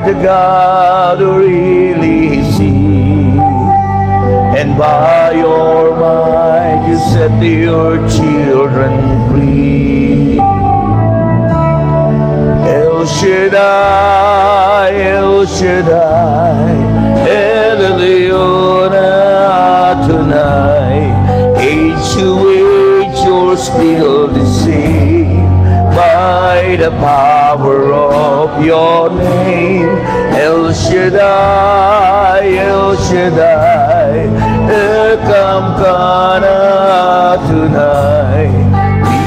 the God who really sees, and by your might you set your children free. El Shaddai, El Shaddai, El Elyon Adonai, age to age you're still the same, by the power of your name. El Shaddai, El Shaddai, Ekamkana tonight.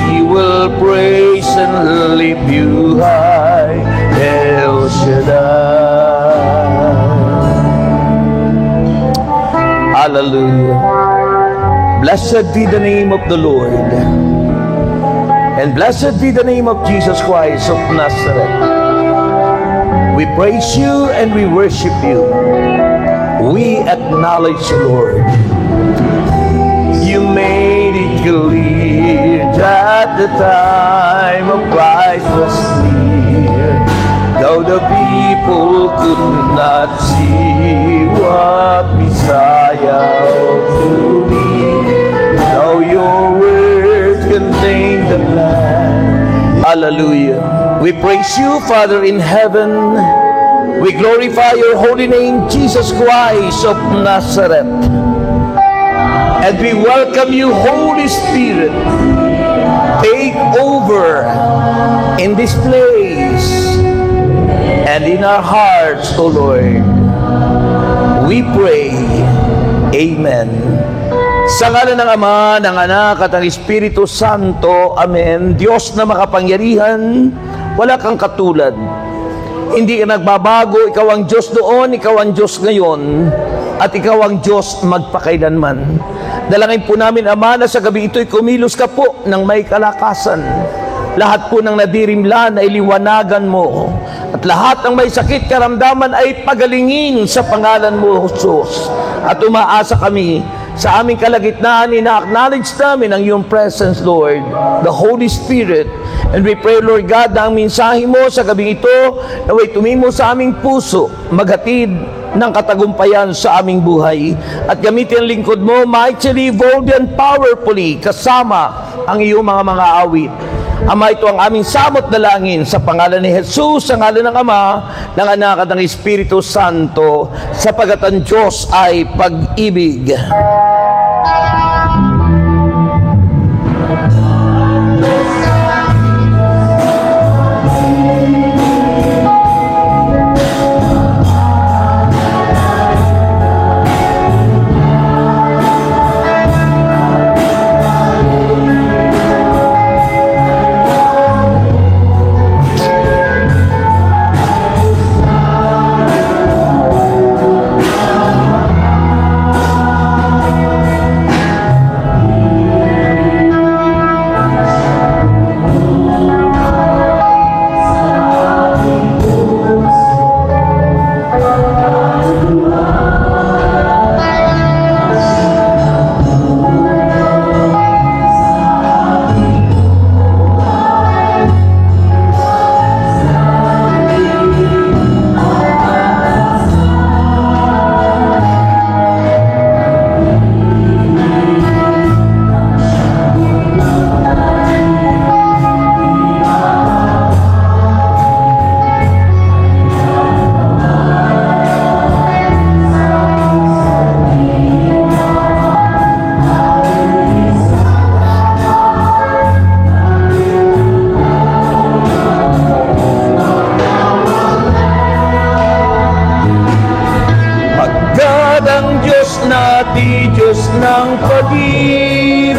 We will praise and lift you high, El Shaddai. Hallelujah. Blessed be the name of the Lord, and blessed be the name of Jesus Christ of Nazareth. We praise you and we worship you. We acknowledge you, Lord. You made it clear that the time of Christ was near, though the people could not see what Messiah would be. Though your words contain the plan. Hallelujah. We praise you, Father in heaven. We glorify your holy name, Jesus Christ of Nazareth. And we welcome you, Holy Spirit. Take over in this place and in our hearts, O Lord. We pray. Amen. Sa ngalan ng Ama, ng Anak, at ng Espiritu Santo. Amen. Diyos na makapangyarihan, wala kang katulad. Hindi ka nagbabago. Ikaw ang Diyos noon, ikaw ang Diyos ngayon, at ikaw ang Diyos magpakailanman. Dalangin po namin, Ama, na sa gabi ito'y kumilos ka po ng may kalakasan. Lahat po ng nadirimlan ay liwanagan mo, at lahat ng may sakit karamdaman ay pagalingin sa pangalan mo, Jesus. At umaasa kami sa aming kalagitnaan, ina-acknowledge namin ang iyong presence, Lord, the Holy Spirit. And we pray, Lord God, na ang mensahe mo sa gabi ito naway tumimo sa aming puso, maghatid ng katagumpayan sa aming buhay. At gamitin ang lingkod mo mightily, boldly, and powerfully, kasama ang iyong mga awit. Ama, ito ang aming samot dalangin sa pangalan ni Jesus, sa ngalan ng Ama, ng Anak, at ng Espiritu Santo, sapagat ang Diyos ay pag-ibig. Diyos ng pag-ibig,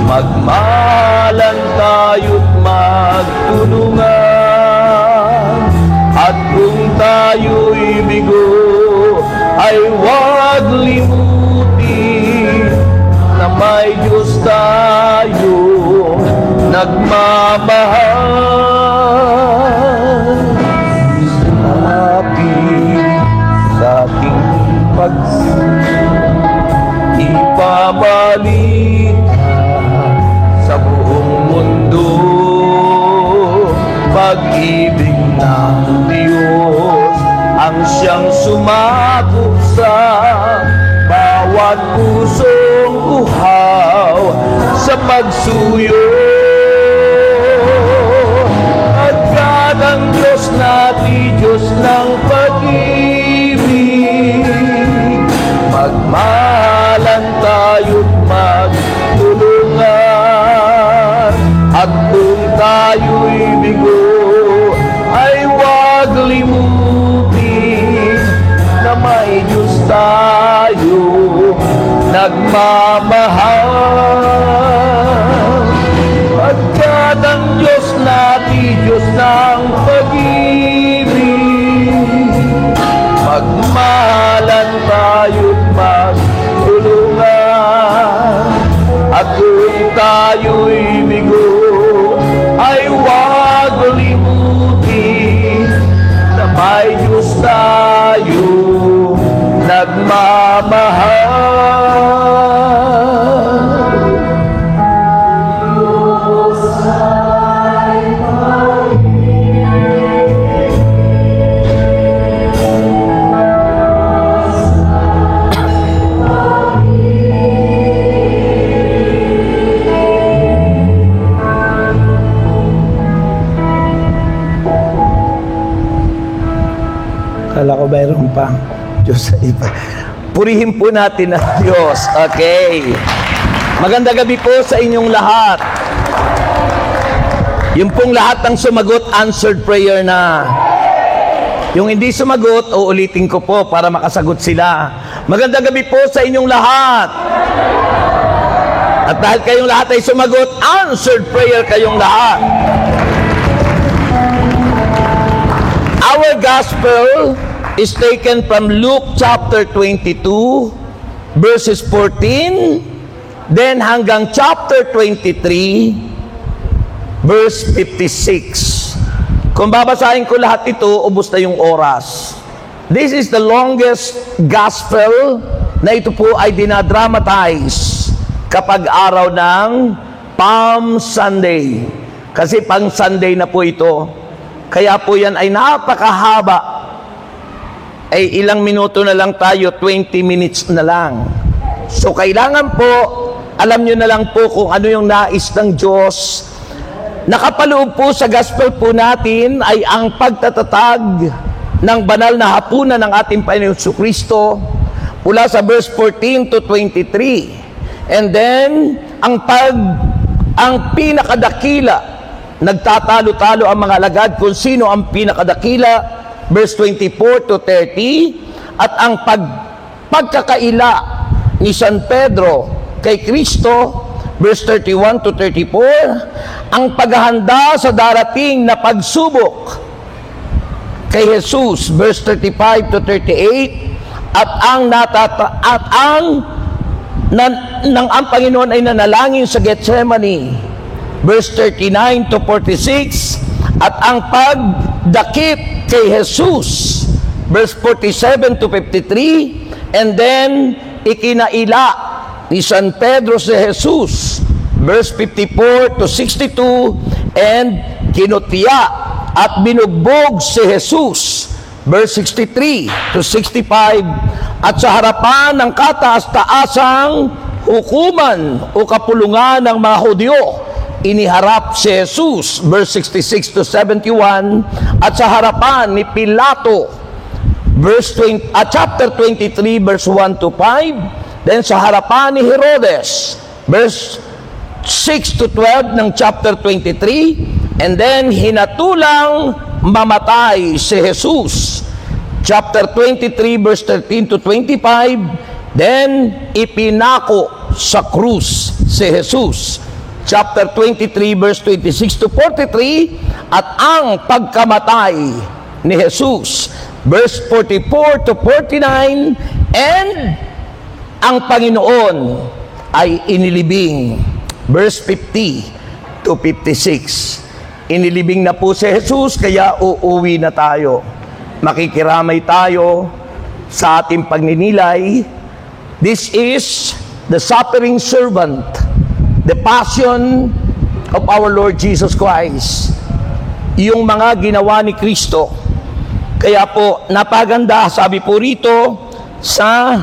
magmahalan tayo't magtulungan, at kung tayo'y bigo ay huwag limutin na may Diyos tayo nagmamahal. Sa ating ipabalita sa buong mundo, pag-ibig na magsuyo. Agad ang Diyos natin, Diyos ng pag-ibig. Magmahalan tayo't magtulungan. At kung tayo'y bigo, ay huwag limutin na may Diyos tayo nagmamahal. Pagkat ang Diyos natin, Diyos ng pag-ibig. Magmahalan tayo't magtulungan. At kung tayo'y bigo, ay huwag limutin na may Diyos tayo nagmamahal. Diyos ay Kala ko mayroon pa. Diyos ay iba. Purihin po natin ang Diyos. Okay. Magandang gabi po sa inyong lahat. Yung pong lahat ng sumagot, answered prayer na. Yung hindi sumagot, uulitin ko po para makasagot sila. Magandang gabi po sa inyong lahat. At dahil kayong lahat ay sumagot, answered prayer kayong lahat. Our gospel is taken from Luke chapter 22, verses 14, then hanggang chapter 23, verse 56. Kung babasahin ko lahat ito, ubos na yung oras. This is the longest gospel na ito po ay dinadramatize kapag araw ng Palm Sunday. Kasi pang Sunday na po ito. Kaya po yan ay napakahaba. Ay ilang minuto na lang tayo, 20 minutes na lang. So kailangan po, alam nyo na lang po kung ano yung nais ng Diyos. Nakapaloob po sa gospel po natin ay ang pagtatatag ng banal na hapunan ng ating Panginoon Jesucristo mula sa verse 14 to 23. And then, ang pinakadakila, nagtatalo-talo ang mga alagad kung sino ang pinakadakila, verse 24 to 30, at ang pagkakaila ni San Pedro kay Kristo, verse 31 to 34, ang paghahanda sa darating na pagsubok kay Jesus, verse 35 to 38, at ang Panginoon ay nanalangin sa Gethsemane, verse 39 to 46, at ang pagdakip kay Jesus, verse 47 to 53, and then ikinaila ni San Pedro si Jesus, verse 54 to 62, and kinutya at binugbog si Jesus, verse 63 to 65, at sa harapan ng kataas-taasang hukuman o kapulungan ng mga Hudyo, iniharap si Jesus, verse 66 to 71, at sa harapan ni Pilato, chapter 23, verse 1 to 5, then sa harapan ni Herodes, verse 6 to 12 ng chapter 23, and then hinatulang mamatay si Jesus, chapter 23, verse 13 to 25, then ipinako sa krus si Jesus, chapter 23, verse 26 to 43, at ang pagkamatay ni Jesus, verse 44 to 49, and ang Panginoon ay inilibing, verse 50 to 56. Inilibing na po si Jesus, kaya uuwi na tayo. Makikiramay tayo sa ating pagninilay. This is the suffering servant, the passion of our Lord Jesus Christ, yung mga ginawa ni Kristo. Kaya po, napaganda, sabi po rito sa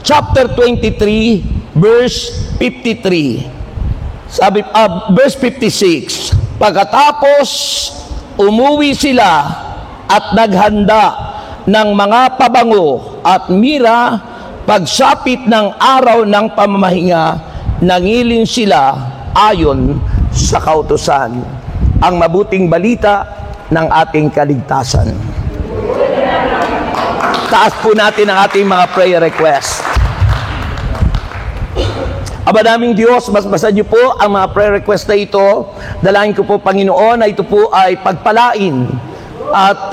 chapter 23, verse 53. Verse 56. Pagkatapos umuwi sila at naghanda ng mga pabango at mira, pagsapit ng araw ng pamamahinga, nangilin sila ayon sa kautusan. Ang mabuting balita ng ating kaligtasan. Taas po natin ang ating mga prayer request. Aba naming Diyos, basbasan niyo po ang mga prayer request na ito. Dalangin ko po, Panginoon, na ito po ay pagpalain. At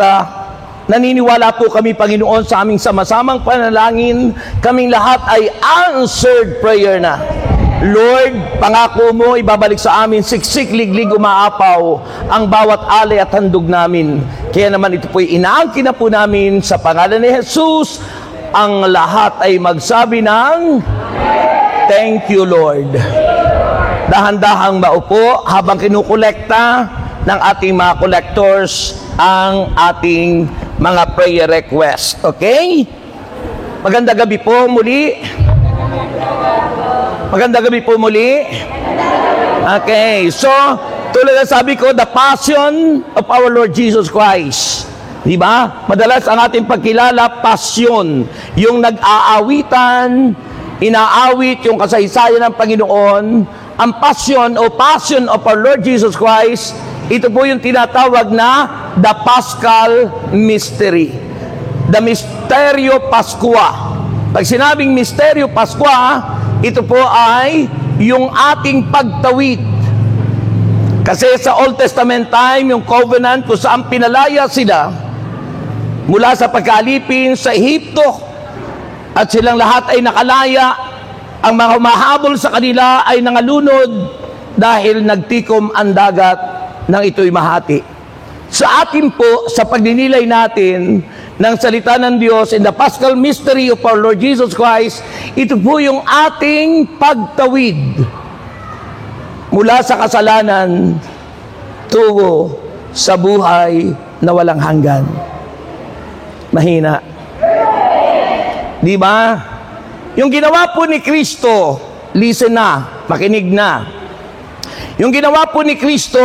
naniniwala po kami, Panginoon, sa aming sama-samang panalangin, kaming lahat ay answered prayer na. Lord, pangako mo, ibabalik sa amin, siksik, liglig, umaapaw ang bawat alay at handog namin. Kaya naman ito po'y inaangkin na po namin sa pangalan ni Jesus. Ang lahat ay magsabi ng thank you, Lord. Dahan-dahang maupo habang kinukolekta ng ating mga collectors ang ating mga prayer request. Okay? Magandang gabi po muli. Magandang gabi po muli. Okay, so tulad na sabi ko, the passion of our Lord Jesus Christ. Diba? Madalas ang ating pagkilala, passion. Yung nag-aawitan, inaawit yung kasaysayan ng Panginoon. Ang passion o passion of our Lord Jesus Christ, ito po yung tinatawag na the Paschal Mystery. The Misterio Pascua. Pag sinabing Misterio Pascua, ito po ay yung ating pagtawid. Kasi sa Old Testament time, yung covenant kung saan pinalaya sila mula sa pagkaalipin sa Ehipto at silang lahat ay nakalaya, ang mga humahabol sa kanila ay nangalunod dahil nagtikom ang dagat nang ito'y mahati. Sa atin po, sa pagninilay natin ng salita ng Diyos in the Paschal Mystery of our Lord Jesus Christ, ito po yung ating pagtawid mula sa kasalanan tungo sa buhay na walang hanggan. Mahina. Di ba? Yung ginawa po ni Kristo, listen na, makinig na. Yung ginawa po ni Kristo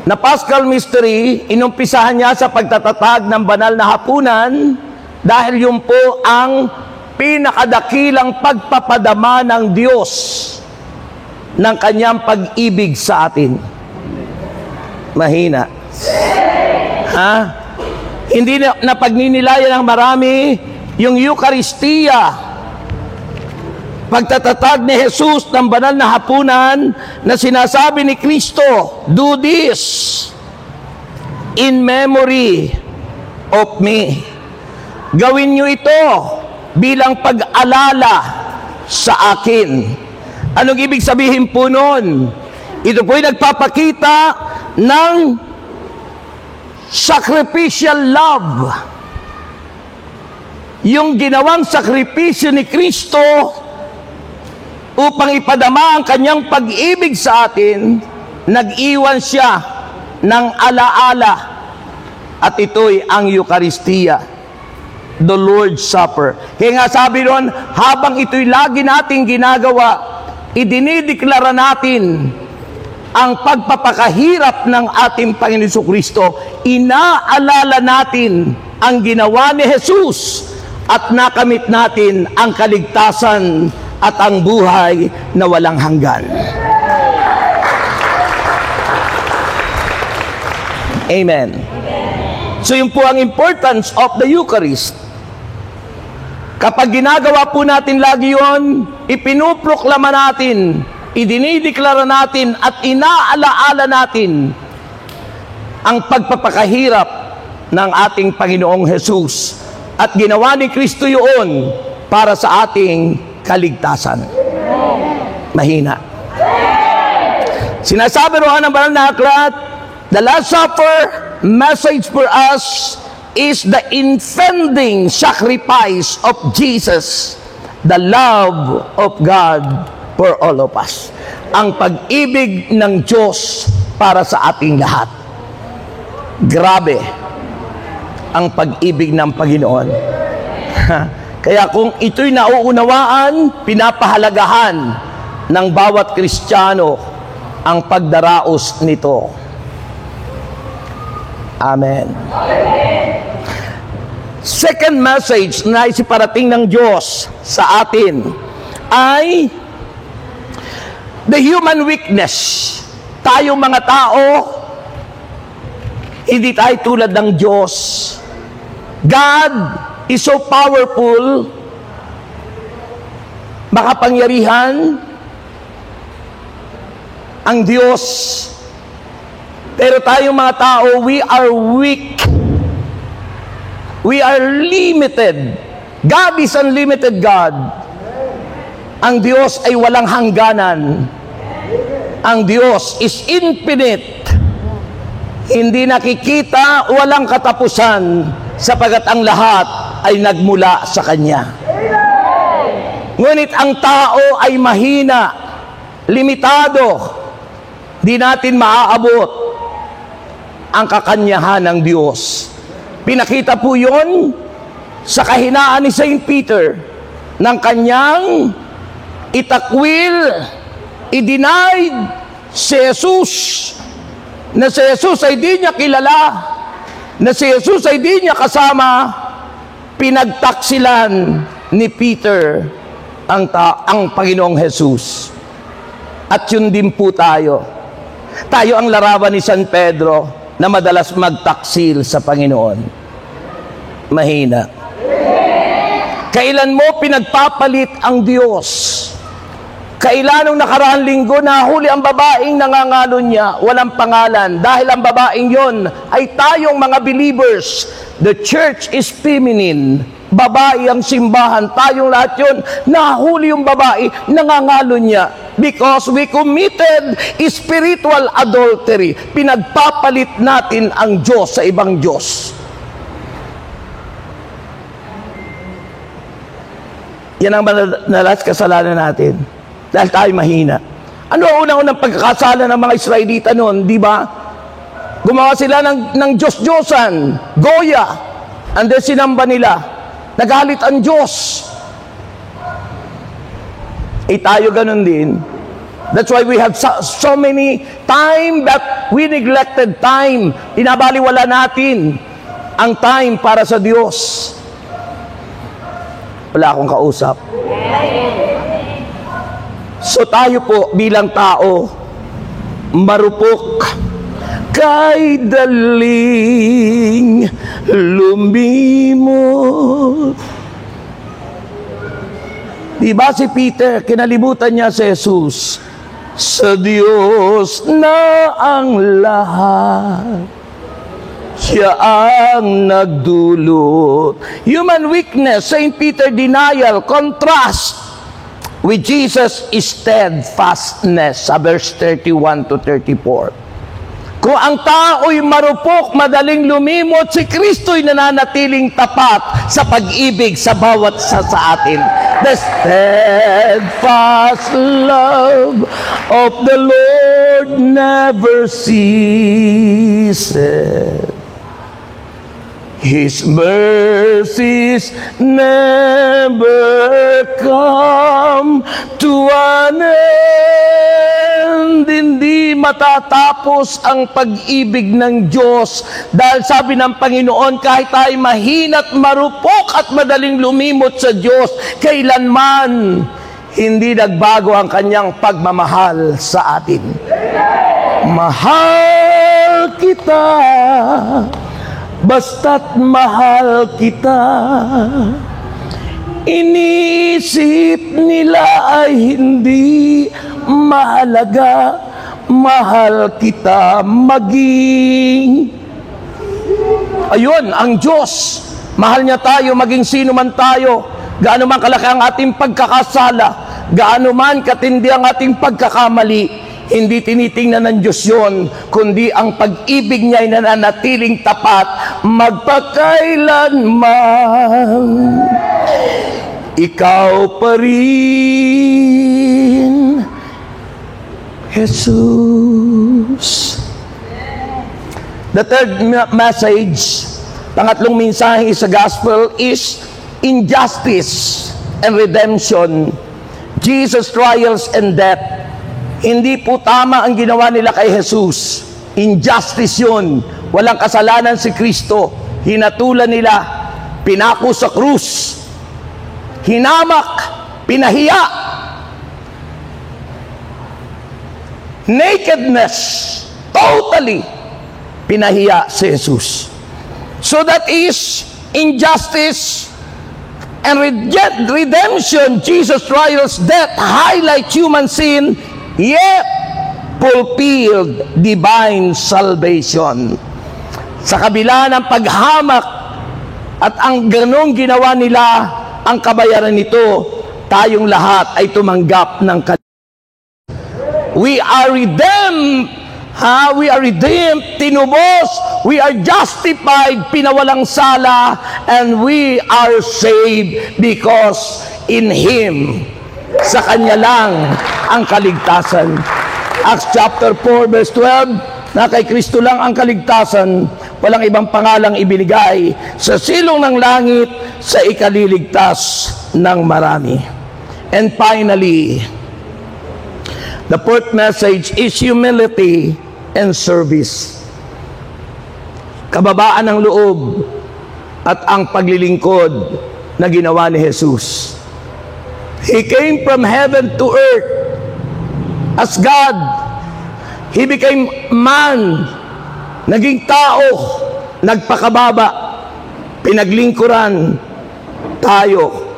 na Paschal Mystery, inumpisahan niya sa pagtatatag ng banal na hapunan dahil yun po ang pinakadakilang pagpapadama ng Diyos ng kanyang pag-ibig sa atin. Mahina. Ha? Hindi na pagninilayan ng marami yung Eucharistia, pagtatatag ni Jesus ng banal na hapunan na sinasabi ni Kristo, do this in memory of me. Gawin nyo ito bilang pag-alala sa akin. Anong ibig sabihin po nun? Ito po'y nagpapakita ng sacrificial love. Yung ginawang sakripisyo ni Kristo upang ipadama ang kanyang pag-ibig sa atin, nag-iwan siya ng alaala. At ito'y ang Eucharistia, the Lord's Supper. Kaya nga sabi doon, habang ito'y lagi nating ginagawa, idinideklara natin ang pagpapakahirap ng ating Panginoon Jesucristo. Inaalala natin ang ginawa ni Jesus at nakamit natin ang kaligtasan at ang buhay na walang hanggan. Amen. So yun po ang importance of the Eucharist. Kapag ginagawa po natin lagi yun, ipinuproklama natin, idinideklara natin at inaalaala natin ang pagpapakahirap ng ating Panginoong Jesus. At ginawa ni Kristo yun para sa ating kaligtasan. Mahina. Sinasabi roon ng banal na aklat, the Last Supper message for us is the impending sacrifice of Jesus, the love of God for all of us. Ang pag-ibig ng Diyos para sa ating lahat. Grabe ang pag-ibig ng Panginoon. Kaya kung ito'y nauunawaan, pinapahalagahan ng bawat Kristiyano ang pagdaraos nito. Amen. Second message na isiparating ng Diyos sa atin ay the human weakness. Tayong mga tao, hindi tayo tulad ng Diyos. God is so powerful, makapangyarihan ang Diyos. Pero tayong mga tao, we are weak. We are limited. God is unlimited God. Ang Diyos ay walang hangganan. Ang Diyos is infinite. Hindi nakikita, walang katapusan, sapagat ang lahat ay nagmula sa Kanya. Ngunit ang tao ay mahina, limitado. Di natin maaabot ang kakanyahan ng Diyos. Pinakita po yun sa kahinaan ni Saint Peter ng kanyang itakwil, i-denied si Jesus, na si Jesus ay di niya kilala, na si Jesus ay di niya kasama. Pinagtaksilan ni Peter ang Panginoong Jesus. At yun din po tayo. Tayo ang larawan ni San Pedro na madalas magtaksil sa Panginoon. Mahina. Kailan mo pinagpapalit ang Diyos? Kailan nung nakaraang linggo nahuli ang babaeng nangangalo niya, walang pangalan, dahil ang babaeng yon ay tayong mga believers. The church is feminine. Babae ang simbahan, tayong lahat yun. Nahuli yung babae, nangangalo niya. Because we committed spiritual adultery. Pinagpapalit natin ang Diyos sa ibang Diyos. Yan ang madalas kasalanan natin. Dahil tayo mahina. Ano ang unang-unang pagkakasala ng mga Israelita noon, di ba? Gumawa sila ng Diyos-Diyosan, Goya. And then sinamba nila. Nagalit ang Diyos. Tayo ganun din. That's why we have so many time that we neglected time. Inabaliwala natin ang time para sa Diyos. Wala akong kausap. So tayo po bilang tao, marupok, kay daling lumimot. Diba si Peter, kinalimutan niya si Jesus. Sa Diyos na ang lahat, Siya ang nagdulot. Human weakness, Saint Peter denial, contrast with Jesus is steadfastness, sa verse 31 to 34. Kung ang tao'y marupok, madaling lumimot, si Kristo'y nananatiling tapat sa pag-ibig sa bawat sa atin. The steadfast love of the Lord never ceases. His mercies never come to an end. Hindi matatapos ang pag-ibig ng Diyos. Dahil sabi ng Panginoon, kahit tayo mahina't marupok at madaling lumimot sa Diyos, kailanman hindi nagbago ang kanyang pagmamahal sa atin. Mahal kita, basta't mahal kita. Iniisip nila ay hindi mahalaga. Mahal kita maging. Ayun, ang Diyos. Mahal niya tayo maging sino man tayo. Gaano man kalaki ang ating pagkakasala, gaano man katindi ang ating pagkakamali, hindi tinitingnan ng Diyos yun, kundi ang pag-ibig niya ay nananatiling tapat magpakailanman. Ikaw pa rin, Jesus. The third message, pangatlong mensahe sa gospel is injustice and redemption, Jesus' trials and death. Hindi po tama ang ginawa nila kay Jesus. Injustice yun. Walang kasalanan si Kristo. Hinatulan nila, pinako sa krus, hinamak, pinahiya, nakedness, totally pinahiya si Jesus. So that is injustice and redemption. Jesus' trials, death highlight human sin, yet fulfilled divine salvation. Sa kabila ng paghamak at ang ganong ginawa nila, ang kabayaran nito, tayong lahat ay tumanggap ng we are redeemed. We are redeemed, tinubos, we are justified, pinawalang sala, and we are saved because in Him, sa Kanya lang ang kaligtasan. Acts chapter 4 verse 12, na kay Kristo lang ang kaligtasan, walang ibang pangalang ibinigay sa silong ng langit sa ikaliligtas ng marami. And finally, the fourth message is humility and service. Kababaan ng loob at ang paglilingkod na ginawa ni Jesus. He came from heaven to earth as God. He became man, naging tao, nagpakababa, pinaglingkuran tayo.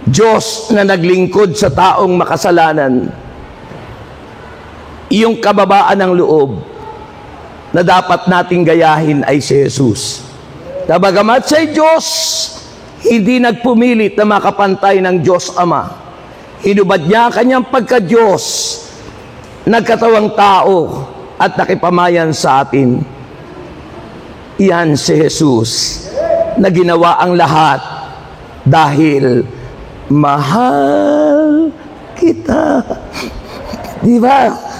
Diyos na naglingkod sa taong makasalanan. Iyong kababaan ng loob na dapat nating gayahin ay si Jesus. Bagamat siya Diyos, hindi nagpumilit na makapantay ng Diyos Ama. Hinubad niya ang kanyang pagka-Diyos, nagkatawang tao at nakipamayan sa atin. Iyan si Jesus na ginawa ang lahat dahil mahal kita. Di ba?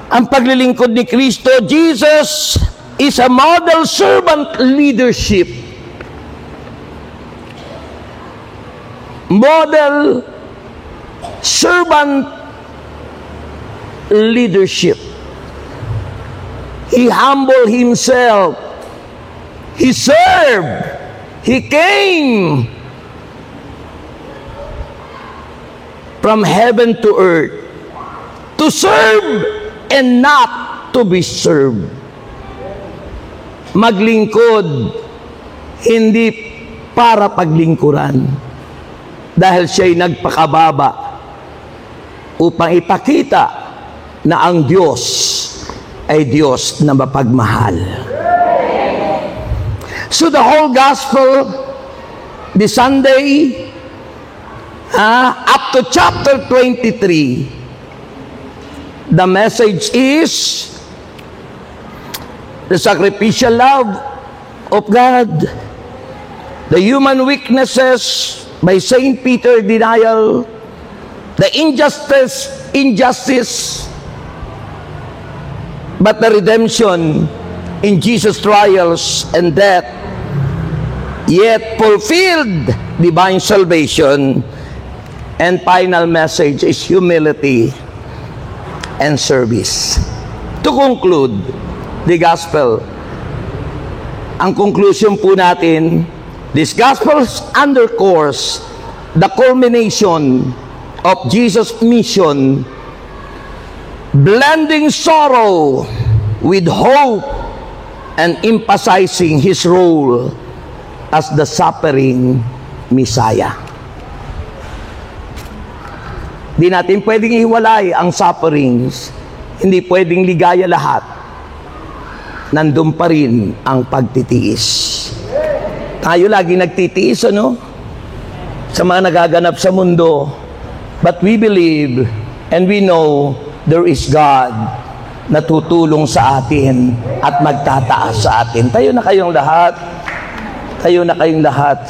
Ang paglilingkod ni Kristo, Jesus is a model servant leadership. Model servant leadership. He humbled himself. He served. He came from heaven to earth to serve and not to be served. Maglingkod, hindi para paglingkuran. Dahil siya'y nagpakababa upang ipakita na ang Diyos ay Diyos na mapagmahal. So the whole gospel, this Sunday, up to chapter 23, the message is the sacrificial love of God, the human weaknesses by Saint Peter denial, the injustice, but the redemption in Jesus' trials and death, yet fulfilled divine salvation, and final message is humility and service. To conclude the gospel, ang conclusion po natin, this gospel underscores the culmination of Jesus' mission, blending sorrow with hope and emphasizing His role as the suffering Messiah. Di natin pwedeng ihiwalay ang sufferings. Hindi pwedeng ligaya lahat. Nandun pa rin ang pagtitiis. Tayo lagi nagtitiis, ano? Sa mga nagaganap sa mundo. But we believe and we know there is God na tutulong sa atin at magtataas sa atin. Tayo na kayong lahat. Tayo na kayong lahat.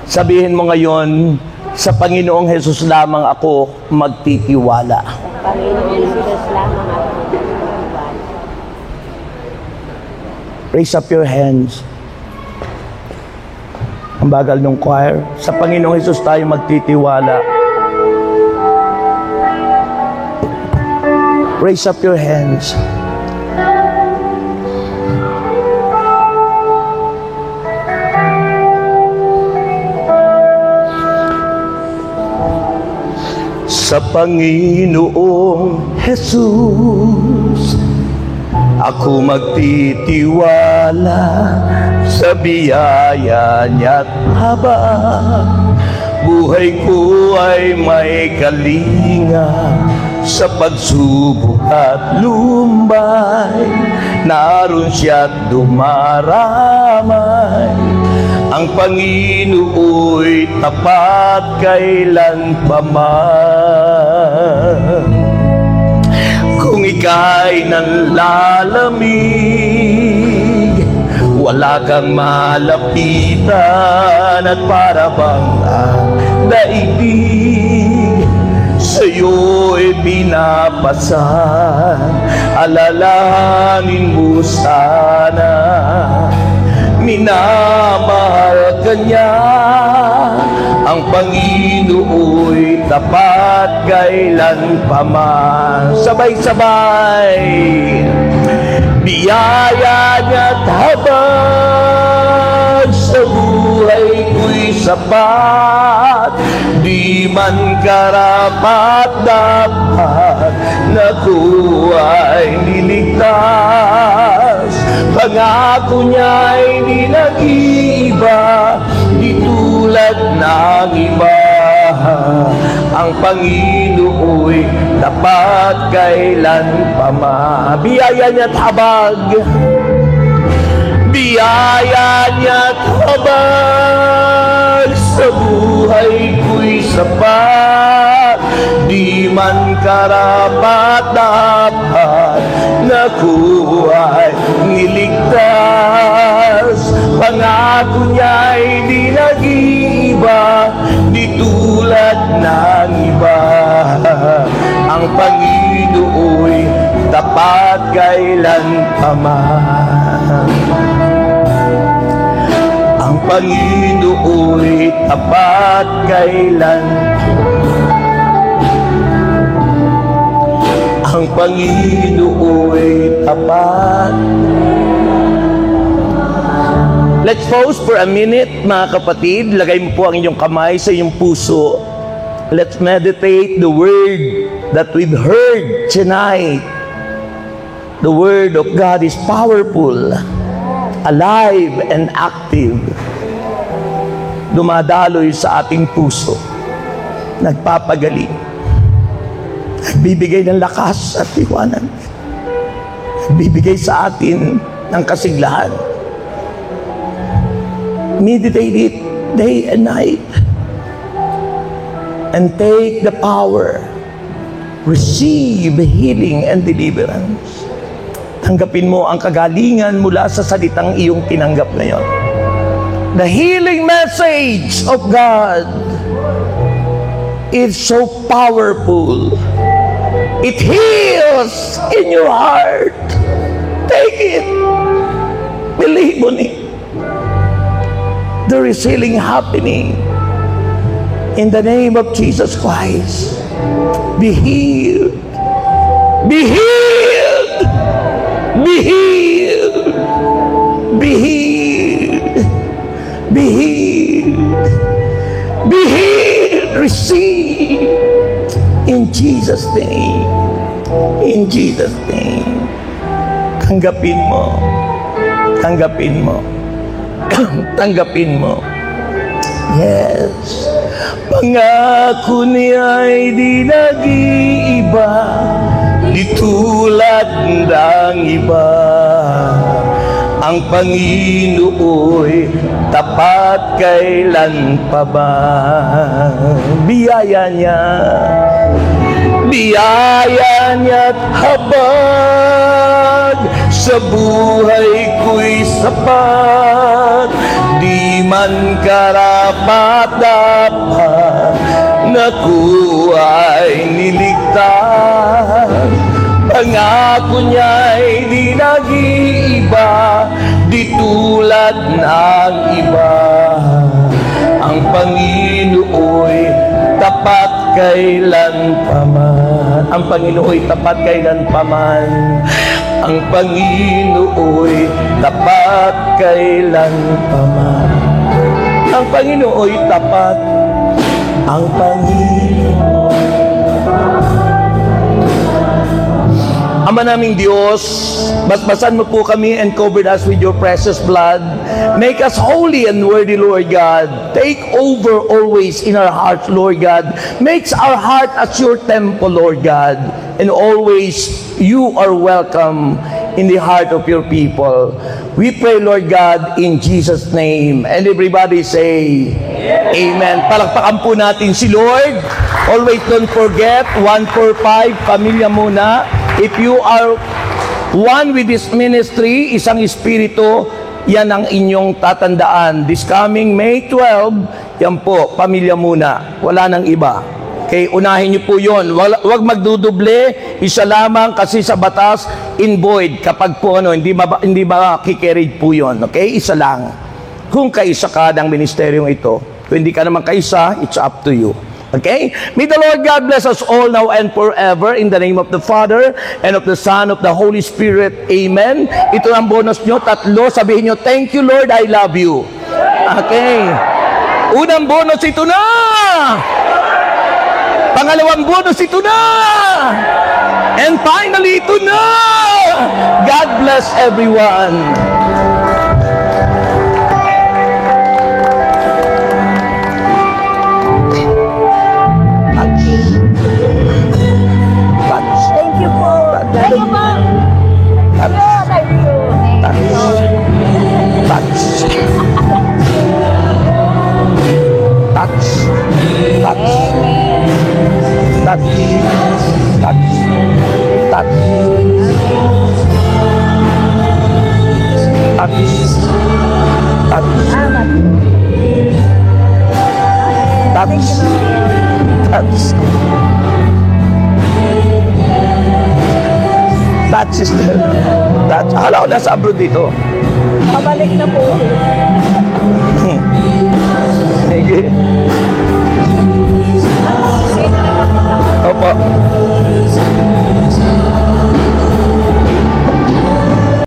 Sabihin mo ngayon, sa Panginoong Jesus lamang ako magtitiwala. Panginoong Jesus lamang ako magtitiwala. Raise up your hands. Ang bagal ng choir. Sa Panginoong Hesus tayo magtitiwala. Raise up your hands. Sa Panginoong Hesus ako magtitiwala, sa biyaya niya't habang buhay ko ay may kalinga. Sa pagsubok at lumbay, naroon siya't dumaramay. Ang Panginoo'y tapat kailan pa man. Kung ika'y nanlalamig, wala kang malapitan, at para bang ang daigdig sa'yo'y pinapasan. Alalahanin mo sana, minamahal ka niya. Ang Panginoo'y tapat kailan pa man. Sabay-sabay, biyaya niya't habag sa buhay ko'y sapat. Di man karapat-dapat na kuwa'y niligtas. Pangako niya'y di nag-iiba, di tulad ng iba. Ang Panginoo'y tapat kailan pa man. Biyaya niya't habag, biyaya niya't habag sa buhay ko'y sapat. Di man karapat-dapat na kuwa'y niligtas. Pangako niya'y di nag-iiba, di tulad ng iba. Ang Panginoo'y tapat kailan pa man. Ang Panginoo'y tapat kailan. Ang Panginoo'y tapat. Let's pause for a minute, mga kapatid. Lagay mo po ang inyong kamay sa iyong puso. Let's meditate the word that we've heard tonight. The word of God is powerful, alive and active. Dumadaloy sa ating puso, nagpapagaling, nagbibigay ng lakas at liwanag, nagbibigay sa atin ng kasiglahan. Meditate it day and night and take the power. Receive healing and deliverance. Tanggapin mo ang kagalingan mula sa salitang iyong tinanggap ngayon. The healing message of God is so powerful. It heals in your heart. Take it. Believe on it. There is healing happening in the name of Jesus Christ. Be healed. Be healed. Be healed. Be healed. Be healed. Be healed. Receive in Jesus' name. In Jesus' name. Tanggapin mo. Tanggapin mo. Tanggapin mo. Yes. Pangako niya'y di nag-iiba, di tulad ng iba. Ang Panginoo'y tapat kailan pa ba. Biyaya niya, biyaya niya't habag sa buhay ko'y sapat. Di man karapat-dapat na kuwa'y niligtas. Pangako niya'y di nag-iiba, di tulad ng iba. Ang Panginooy tapat kailanpaman. Ang Panginooy tapat kailanpaman. Ang Panginooy tapat kailanpaman. Ang Panginooy tapat. Ang Panginoon. Ama naming Diyos, basbasan mo po kami and covered us with your precious blood. Make us holy and worthy, Lord God. Take over always in our hearts, Lord God. Makes our heart as your temple, Lord God. And always you are welcome in the heart of your people. We pray, Lord God, in Jesus' name. And everybody say, Amen. Palakpakan po natin si Lord. Always don't forget, 145, pamilya muna. If you are one with this ministry, isang espiritu, yan ang inyong tatandaan. This coming May 12, yan po, pamilya muna. Wala nang iba. Okay, unahin niyo po yun. Huwag magduduble, isa lamang kasi sa batas, in void. Kapag po hindi makikerried po yun. Okay, isa lang. Kung kaisa ka ng ministeryong ito, kung hindi ka naman kaisa, it's up to you. Okay? May the Lord God bless us all now and forever in the name of the Father and of the Son of the Holy Spirit. Amen. Ito ang bonus nyo, 3. Sabihin nyo, thank you Lord, I love you. Okay. Unang bonus, ito na. Pangalawang bonus, ito na. And finally, ito na. God bless everyone. Thank you po. Thank you po. Thank you. Thank you. Touch. Touch. Touch. Touch. Touch. Touch. Touch. Touch. Touch. Touch is there. Touch. Akala ko nasa abroad dito. Pabalik na po.